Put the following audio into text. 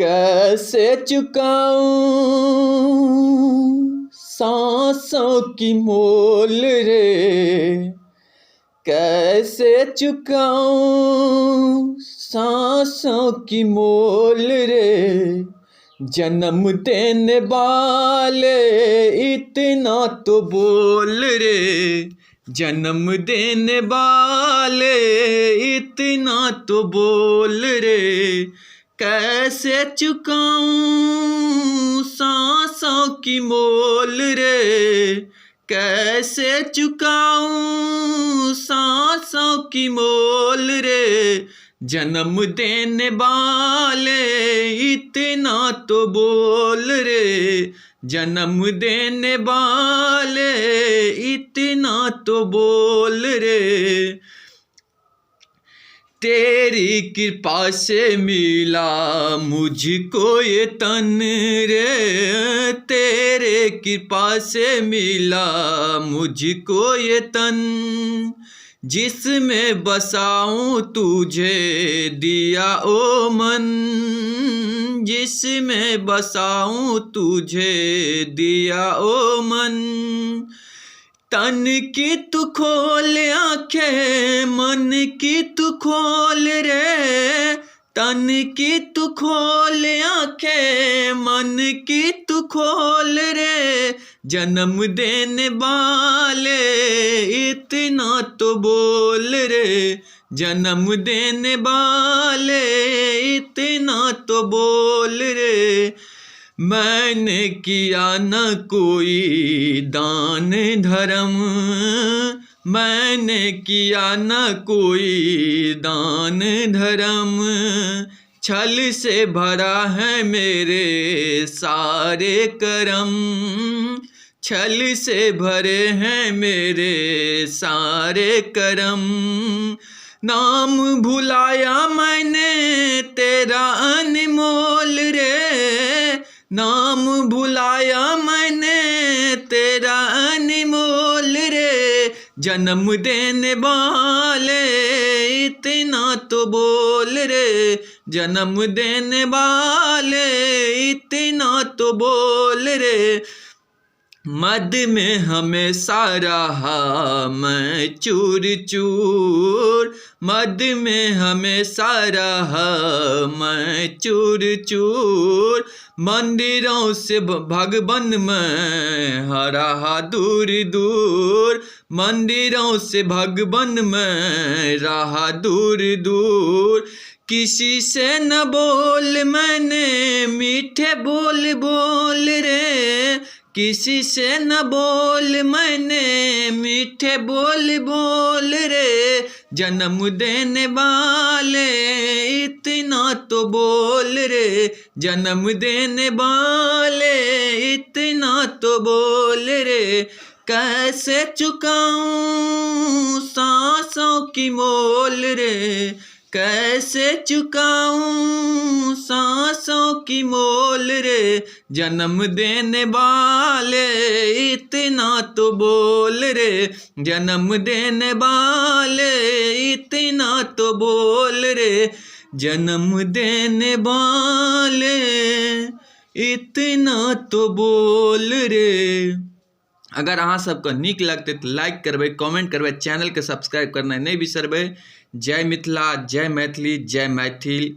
कैसे चुकाऊं सांसों की मोल रे, कैसे चुकाऊं सांसों की मोल रे। जन्म देने वाले इतना तो बोल रे, जन्म देने वाले इतना तो बोल रे। कैसे चुकाऊं सांसों की मोल रे, कैसे चुकाऊं सांसों की मोल रे। जन्म देने वाले इतना तो बोल रे, जन्म देने वाले इतना तो बोल रे। तेरी कृपा से मिला मुझको ये तन रे, तेरे कृपा से मिला मुझको ये तन। जिसमें बसाऊं तुझे दिया ओ मन, जिसमें बसाऊं तुझे दिया ओ मन। तन की तू खोल आंखें, मन की तू खोल रे, तन की तू खोल आंखें, मन की तू खोल रे। जन्म देने वाले इतना तो बोल रे, जन्म देने वाले इतना तो बोल रे। मैंने किया न कोई दान धर्म, मैंने किया न कोई दान धर्म। छल से भरा है मेरे सारे करम, छल से भरे हैं मेरे सारे करम। नाम भुलाया मैंने तेरा अनमोल रे, नाम भुलाया मैंने तेरा अनमोल रे। जन्म देने वाले इतना तो बोल रे, जन्म देने वाले इतना तो बोल रे। मद में हमेशा रहा मैं चूर चूर, मद में हमेशा रहा मैं चूर चूर। मंदिरों से भगवन में रहा दूर दूर, मंदिरों से भगवन में रहा दूर दूर। किसी से न बोल मैंने मीठे बोल बोल रे, किसी से न बोल मैंने मीठे बोल बोल रे। जन्म देने वाले इतना तो बोल रे, जन्म देने वाले इतना तो बोल रे। कैसे चुकाऊं सांसों की मोल रे, कैसे चुकाऊं सांसों की मोल रे। जन्म देने वाले इतना तो बोल रे, जन्म देने वाले इतना तो बोल रे। जन्म देने वाले इतना तो बोल रे। अगर अहाँ सबके नीक लगते तो लाइक करबै, कमेंट करबै, चैनल के सब्सक्राइब करना नहीं बिसरबै। जय मिथिला, जय मैथिली, जय मैथिल।